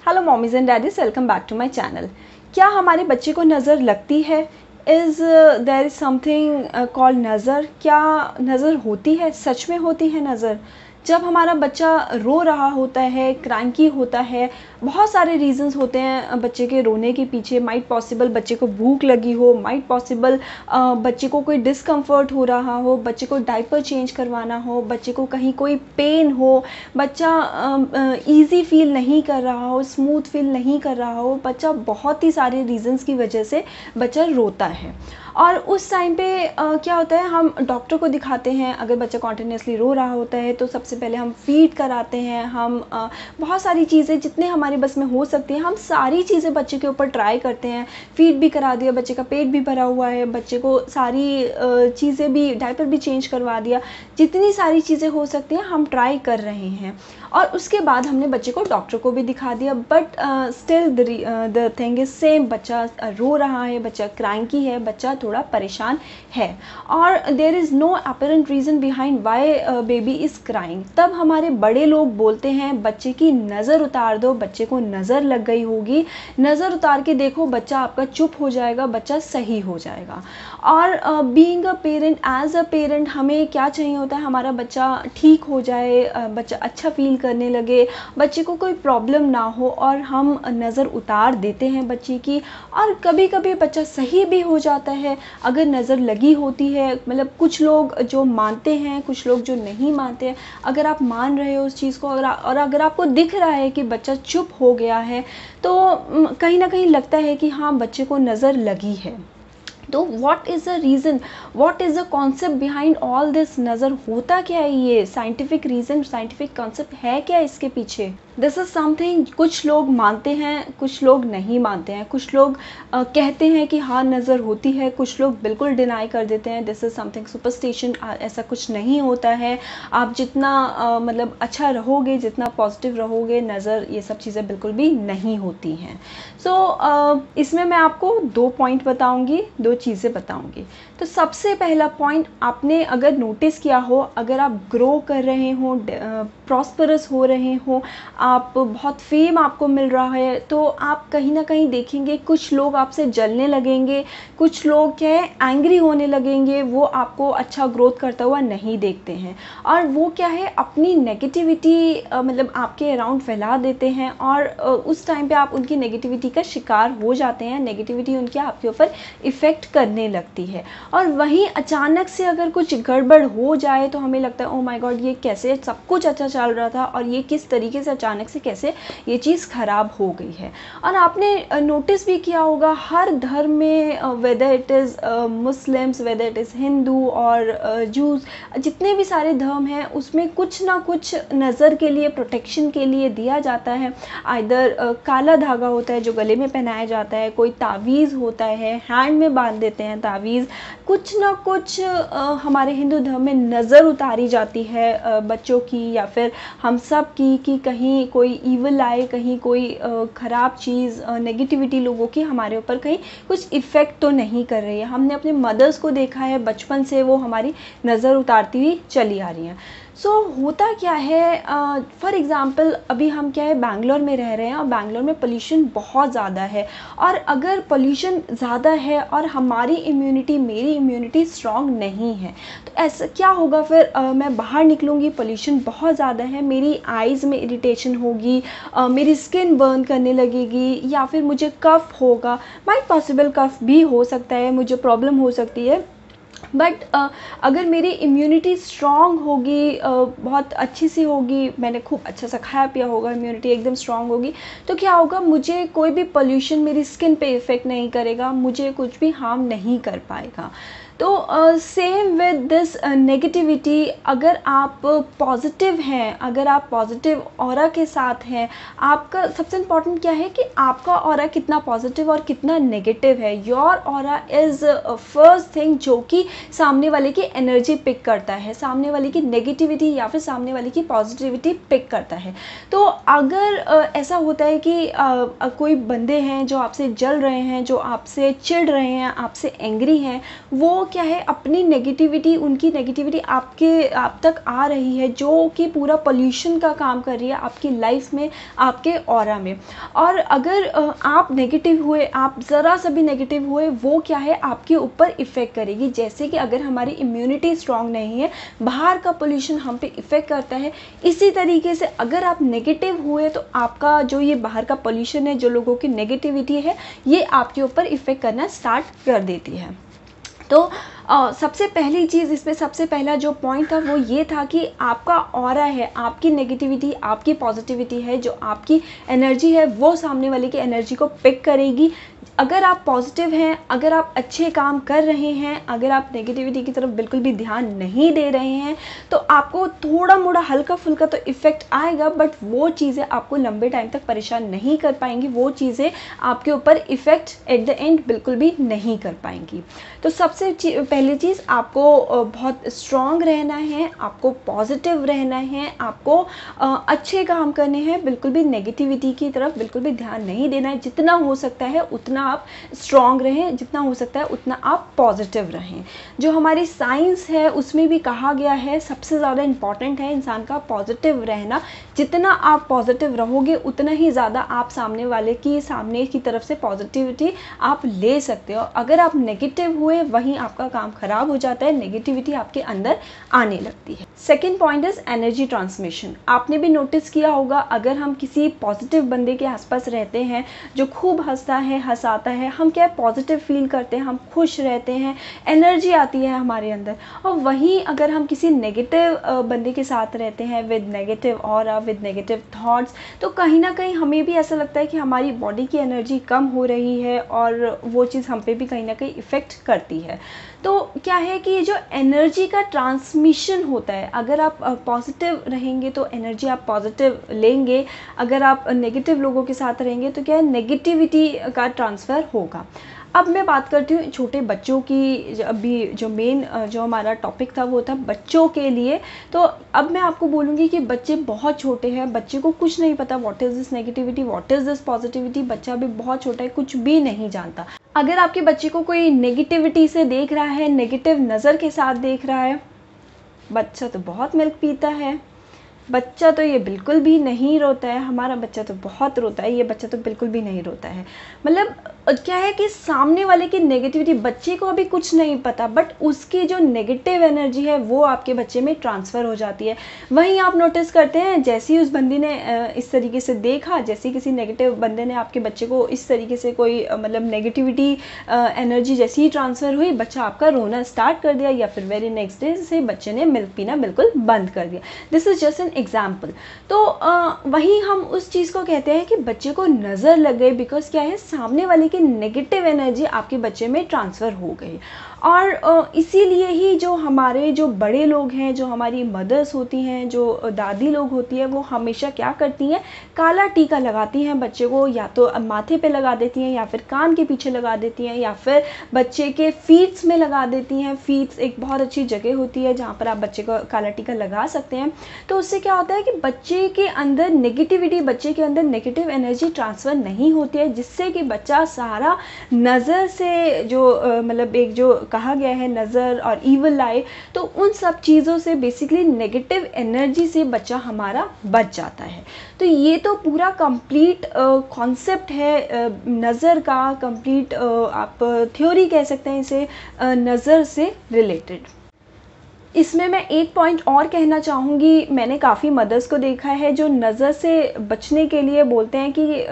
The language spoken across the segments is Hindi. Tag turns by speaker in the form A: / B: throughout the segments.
A: Hello mommies and daddies, welcome back to my channel. क्या हमारे बच्चे को नज़र लगती है? Is there is something called nazar? क्या नज़र होती है? सच में होती है नज़र? जब हमारा बच्चा रो रहा होता है, क्रैंकी होता है, बहुत सारे रीज़न्स होते हैं बच्चे के रोने के पीछे। माइट पॉसिबल बच्चे को भूख लगी हो, माइट पॉसिबल बच्चे को कोई डिस्कम्फर्ट हो रहा हो, बच्चे को डायपर चेंज करवाना हो, बच्चे को कहीं कोई पेन हो, बच्चा ईज़ी फील नहीं कर रहा हो, स्मूथ फील नहीं कर रहा हो, बच्चा बहुत ही सारे रीज़न्स की वजह से बच्चा रोता है। और उस टाइम पे क्या होता है, हम डॉक्टर को दिखाते हैं। अगर बच्चा कॉन्टिन्यूसली रो रहा होता है तो सबसे पहले हम फीड कराते हैं। हम बहुत सारी चीज़ें जितने हमारे बस में हो सकती हैं, हम सारी चीज़ें बच्चे के ऊपर ट्राई करते हैं। फीड भी करा दिया, बच्चे का पेट भी भरा हुआ है, बच्चे को सारी चीज़ें भी, डायपर भी चेंज करवा दिया, जितनी सारी चीज़ें हो सकती हैं हम ट्राई कर रहे हैं। और उसके बाद हमने बच्चे को डॉक्टर को भी दिखा दिया, but still the thing is same. बच्चा रो रहा है, बच्चा क्रैंकी है, बच्चा थोड़ा परेशान है, और there is no apparent reason behind why baby is crying. तब हमारे बड़े लोग बोलते हैं बच्चे की नज़र उतार दो, बच्चे को नज़र लग गई होगी, नज़र उतार के देखो, बच्चा आपका चुप हो जाएगा, बच्चा सही हो जाएगा। और being a parent, as a parent, हमें क्या चाहिए होता है, हमारा बच्चा ठीक हो जाए, बच्चा अच्छा फील करने लगे, बच्चे को कोई प्रॉब्लम ना हो, और हम नज़र उतार देते हैं बच्चे की। और कभी कभी बच्चा सही भी हो जाता है अगर नज़र लगी होती है। मतलब कुछ लोग जो मानते हैं, कुछ लोग जो नहीं मानते हैं। अगर आप मान रहे हो उस चीज़ को, और अगर आपको दिख रहा है कि बच्चा चुप हो गया है, तो कहीं ना कहीं लगता है कि हाँ, बच्चे को नज़र लगी है। तो what is the reason, what is the concept behind all this? नज़र होता क्या है? ये साइंटिफिक रीज़न, साइंटिफिक कॉन्सेप्ट है क्या इसके पीछे? दिस इज़ समथिंग कुछ लोग मानते हैं, कुछ लोग नहीं मानते हैं। कुछ लोग कहते हैं कि हाँ, नज़र होती है, कुछ लोग बिल्कुल डिनाई कर देते हैं। This is something superstition. ऐसा कुछ नहीं होता है। आप जितना मतलब अच्छा रहोगे, जितना पॉजिटिव रहोगे, नज़र, ये सब चीज़ें बिल्कुल भी नहीं होती हैं। सो इसमें मैं आपको 2 पॉइंट बताऊँगी, 2 चीज़ें बताऊँगी। तो सबसे पहला पॉइंट, आपने अगर नोटिस किया हो, अगर आप ग्रो कर रहे हो, प्रॉस्परस हो रहे हो, आप बहुत फेम आपको मिल रहा है, तो आप कहीं ना कहीं देखेंगे कुछ लोग आपसे जलने लगेंगे, कुछ लोग क्या है, एंग्री होने लगेंगे। वो आपको अच्छा ग्रोथ करता हुआ नहीं देखते हैं, और वो क्या है, अपनी नेगेटिविटी मतलब आपके अराउंड फैला देते हैं, और उस टाइम पे आप उनकी नेगेटिविटी का शिकार हो जाते हैं। नेगेटिविटी उनके आपके ऊपर इफ़ेक्ट करने लगती है। और वहीं अचानक से अगर कुछ गड़बड़ हो जाए तो हमें लगता है ओ माय गॉड, ये कैसे, सब कुछ अच्छा चल रहा था और ये किस तरीके से अचानक से कैसे ये चीज़ ख़राब हो गई है। और आपने नोटिस भी किया होगा, हर धर्म में, whether it is Muslims, whether it is Hindu और जूस, जितने भी सारे धर्म हैं, उसमें कुछ ना कुछ नज़र के लिए, प्रोटेक्शन के लिए दिया जाता है। आइदर काला धागा होता है जो गले में पहनाया जाता है, कोई तावीज़ होता है, हैंड में बांध देते हैं तावीज़। कुछ ना कुछ हमारे हिंदू धर्म में नज़र उतारी जाती है बच्चों की, या फिर हम सब की, कि कहीं कोई ईवल आए, कहीं कोई ख़राब चीज़, नेगेटिविटी लोगों की हमारे ऊपर कहीं कुछ इफ़ेक्ट तो नहीं कर रही है। हमने अपने मदर्स को देखा है, बचपन से वो हमारी नज़र उतारती हुई चली आ रही हैं। सो होता क्या है, फॉर एग्ज़ाम्पल, अभी हम क्या है, बैंगलोर में रह रहे हैं, और बैंगलोर में पोल्यूशन बहुत ज़्यादा है। और अगर पोल्यूशन ज़्यादा है और हमारी इम्यूनिटी, मेरी इम्यूनिटी स्ट्रॉन्ग नहीं है, तो ऐसा क्या होगा फिर? मैं बाहर निकलूँगी, पोल्यूशन बहुत ज़्यादा है, मेरी आइज़ में इरिटेशन होगी, मेरी स्किन बर्न करने लगेगी, या फिर मुझे कफ होगा। माइट पॉसिबल कफ भी हो सकता है, मुझे प्रॉब्लम हो सकती है। बट अगर मेरी इम्यूनिटी स्ट्रॉन्ग होगी, बहुत अच्छी सी होगी, मैंने खूब अच्छा सा खाया पिया होगा, इम्यूनिटी एकदम स्ट्रॉन्ग होगी, तो क्या होगा, मुझे कोई भी पोल्यूशन मेरी स्किन पे इफ़ेक्ट नहीं करेगा, मुझे कुछ भी हार्म नहीं कर पाएगा। तो सेम विद दिस नेगेटिविटी, अगर आप पॉजिटिव हैं, अगर आप पॉजिटिव ऑरा के साथ हैं, आपका सबसे इम्पॉर्टेंट क्या है कि आपका ऑरा कितना पॉजिटिव और कितना नेगेटिव है। Your aura is first thing जो कि सामने वाले की एनर्जी पिक करता है, सामने वाले की नेगेटिविटी या फिर सामने वाले की पॉजिटिविटी पिक करता है। तो अगर ऐसा होता है कि कोई बंदे हैं जो आपसे जल रहे हैं, जो आपसे चिढ़ रहे हैं, आपसे एंग्री हैं, वो क्या है अपनी नेगेटिविटी, उनकी नेगेटिविटी आप तक आ रही है, जो कि पूरा पोल्यूशन का काम कर रही है आपकी लाइफ में, आपके ऑरा में। और अगर आप नेगेटिव हुए, आप ज़रा सा भी नेगेटिव हुए, वो क्या है आपके ऊपर इफ़ेक्ट करेगी। जैसे कि अगर हमारी इम्यूनिटी स्ट्रांग नहीं है, बाहर का पोल्यूशन हम पे इफ़ेक्ट करता है, इसी तरीके से अगर आप नेगेटिव हुए तो आपका जो ये बाहर का पोल्यूशन है, जो लोगों की नेगेटिविटी है, ये आपके ऊपर इफ़ेक्ट करना स्टार्ट कर देती है। तो सबसे पहली चीज़ इसमें, सबसे पहला जो पॉइंट था वो ये था कि आपका ऑरा है, आपकी नेगेटिविटी, आपकी पॉजिटिविटी है, जो आपकी एनर्जी है वो सामने वाले की एनर्जी को पिक करेगी। अगर आप पॉजिटिव हैं, अगर आप अच्छे काम कर रहे हैं, अगर आप नेगेटिविटी की तरफ बिल्कुल भी ध्यान नहीं दे रहे हैं, तो आपको थोड़ा मोड़ा हल्का फुल्का तो इफ़ेक्ट आएगा, बट वो चीज़ें आपको लंबे टाइम तक परेशान नहीं कर पाएंगी, वो चीज़ें आपके ऊपर इफ़ेक्ट एट द एंड बिल्कुल भी नहीं कर पाएंगी। तो सबसे पहली चीज़, आपको बहुत स्ट्रॉन्ग रहना है, आपको पॉजिटिव रहना है, आपको अच्छे काम करने हैं, बिल्कुल भी नेगेटिविटी की तरफ बिल्कुल भी ध्यान नहीं देना है। जितना हो सकता है उतना आप स्ट्रॉन्ग रहें, जितना हो सकता है उतना आप पॉजिटिव रहें। जो हमारी साइंस है उसमें भी कहा गया है, सबसे ज़्यादा इम्पॉर्टेंट है इंसान का पॉजिटिव रहना। जितना आप पॉजिटिव रहोगे उतना ही ज़्यादा आप सामने की तरफ से पॉजिटिविटी आप ले सकते हो। अगर आप नेगेटिव हुए, वहीं आपका काम खराब हो जाता है, नेगेटिविटी आपके अंदर आने लगती है। Second point is energy transmission. आपने भी नोटिस किया होगा, अगर हम किसी पॉजिटिव बंदे के आसपास रहते हैं जो खूब हंसता है, हंसाता है, हम क्या पॉजिटिव फील करते हैं, हम खुश रहते हैं, एनर्जी आती है हमारे अंदर। और वहीं अगर हम किसी नेगेटिव बंदे के साथ रहते हैं with negative aura, with negative thoughts, तो कहीं ना कहीं हमें भी ऐसा लगता है कि हमारी बॉडी की एनर्जी कम हो रही है और वो चीज़ हम पे भी कहीं ना कहीं इफ़ेक्ट करती है। तो क्या है कि ये जो एनर्जी का ट्रांसमिशन होता है, अगर आप पॉजिटिव रहेंगे तो एनर्जी आप पॉजिटिव लेंगे, अगर आप नेगेटिव लोगों के साथ रहेंगे तो क्या है नेगेटिविटी का ट्रांसफ़र होगा। अब मैं बात करती हूँ छोटे बच्चों की। अभी जो मेन जो हमारा टॉपिक था वो था बच्चों के लिए। तो अब मैं आपको बोलूँगी कि बच्चे बहुत छोटे हैं, बच्चे को कुछ नहीं पता what is this negativity, what is this positivity. बच्चा भी बहुत छोटा है, कुछ भी नहीं जानता। अगर आपके बच्चे को कोई नेगेटिविटी से देख रहा है, नेगेटिव नज़र के साथ देख रहा है, बच्चा तो बहुत मिल्क पीता है, बच्चा तो ये बिल्कुल भी नहीं रोता है, हमारा बच्चा तो बहुत रोता है, ये बच्चा तो बिल्कुल भी नहीं रोता है। मतलब क्या है कि सामने वाले की नेगेटिविटी, बच्चे को अभी कुछ नहीं पता, बट उसकी जो नेगेटिव एनर्जी है वो आपके बच्चे में ट्रांसफ़र हो जाती है। वहीं आप नोटिस करते हैं, जैसे ही उस बंदी ने इस तरीके से देखा, जैसे किसी नेगेटिव बंदे ने आपके बच्चे को इस तरीके से कोई मतलब नेगेटिविटी एनर्जी जैसी ही ट्रांसफ़र हुई, बच्चा आपका रोना स्टार्ट कर दिया, या फिर वेरी नेक्स्ट डे से बच्चे ने मिल्क पीना बिल्कुल बंद कर दिया। This is just an example. तो वहीं हम उस चीज़ को कहते हैं कि बच्चे को नज़र लग गई, बिकॉज क्या है सामने वाले की नेगेटिव एनर्जी आपके बच्चे में ट्रांसफ़र हो गई। और इसीलिए ही जो हमारे जो बड़े लोग हैं, जो हमारी मदर्स होती हैं, जो दादी लोग होती हैं, वो हमेशा क्या करती हैं, काला टीका लगाती हैं बच्चे को, या तो माथे पे लगा देती हैं, या फिर कान के पीछे लगा देती हैं, या फिर बच्चे के फीट्स में लगा देती हैं। फीट्स एक बहुत अच्छी जगह होती है जहाँ पर आप बच्चे को काला टीका लगा सकते हैं। तो उससे क्या होता है कि बच्चे के अंदर नेगेटिविटी, बच्चे के अंदर नेगेटिव एनर्जी ट्रांसफ़र नहीं होती है, जिससे कि बच्चा सारा नज़र से जो मतलब एक जो कहा गया है नज़र और ईवल आई, तो उन सब चीज़ों से बेसिकली नेगेटिव एनर्जी से बच्चा हमारा बच जाता है। तो ये तो पूरा कंप्लीट कॉन्सेप्ट है नज़र का, कंप्लीट आप थ्योरी कह सकते हैं इसे, नज़र से रिलेटेड। इसमें मैं एक पॉइंट और कहना चाहूँगी, मैंने काफ़ी मदर्स को देखा है जो नज़र से बचने के लिए बोलते हैं कि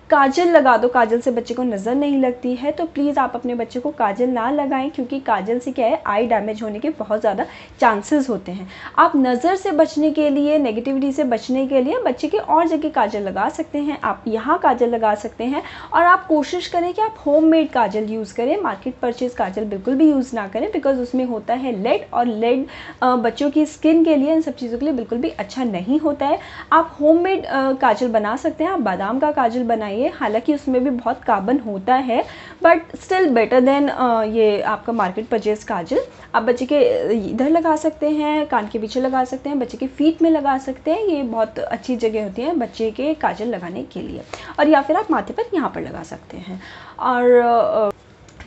A: काजल लगा दो, काजल से बच्चे को नज़र नहीं लगती है। तो प्लीज़ आप अपने बच्चे को काजल ना लगाएं, क्योंकि काजल से क्या है आई डैमेज होने के बहुत ज़्यादा चांसेस होते हैं। आप नज़र से बचने के लिए, नेगेटिविटी से बचने के लिए बच्चे के और जगह काजल लगा सकते हैं, आप यहाँ काजल लगा सकते हैं। और आप कोशिश करें कि आप होममेड काजल यूज़ करें, मार्केट परचेज़ काजल बिल्कुल भी यूज़ ना करें, बिकॉज उसमें होता है लेड, और लेड बच्चों की स्किन के लिए, इन सब चीज़ों के लिए बिल्कुल भी अच्छा नहीं होता है। आप होममेड काजल बना सकते हैं, आप बादाम का काजल बनाइए, हालांकि उसमें भी बहुत कार्बन होता है, बट स्टिल बेटर देन ये आपका मार्केट परचेज काजल। आप बच्चे के इधर लगा सकते हैं, कान के पीछे लगा सकते हैं, बच्चे के फीट में लगा सकते हैं, ये बहुत अच्छी जगह होती है बच्चे के काजल लगाने के लिए। और या फिर आप माथे पर यहाँ पर लगा सकते हैं। और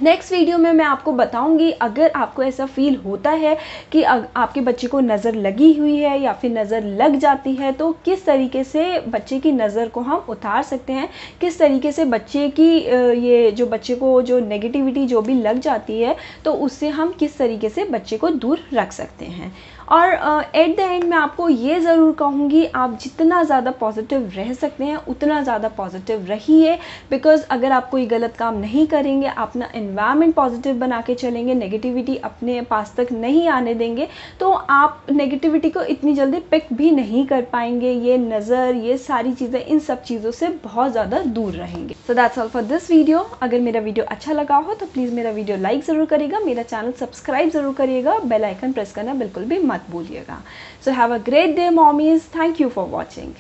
A: नेक्स्ट वीडियो में मैं आपको बताऊंगी अगर आपको ऐसा फील होता है कि आपके बच्चे को नज़र लगी हुई है या फिर नज़र लग जाती है, तो किस तरीके से बच्चे की नज़र को हम उतार सकते हैं, किस तरीके से बच्चे की ये जो बच्चे को जो नेगेटिविटी जो भी लग जाती है तो उससे हम किस तरीके से बच्चे को दूर रख सकते हैं। और एट द एंड मैं आपको ये ज़रूर कहूँगी, आप जितना ज़्यादा पॉजिटिव रह सकते हैं उतना ज़्यादा पॉजिटिव रहिए, बिकॉज़ अगर आप कोई गलत काम नहीं करेंगे, अपना एनवायरनमेंट पॉजिटिव बना के चलेंगे, नेगेटिविटी अपने पास तक नहीं आने देंगे, तो आप नेगेटिविटी को इतनी जल्दी पिक भी नहीं कर पाएंगे। ये नज़र, ये सारी चीज़ें, इन सब चीज़ों से बहुत ज़्यादा दूर रहेंगे। So that's all for this video. अगर मेरा वीडियो अच्छा लगा हो तो प्लीज़ मेरा वीडियो लाइक ज़रूर करिएगा, मेरा चैनल सब्सक्राइब ज़रूर करिएगा, बेल आइकन प्रेस करना बिल्कुल भी मत भूलिएगा। So have a great day mommies, thank you for watching.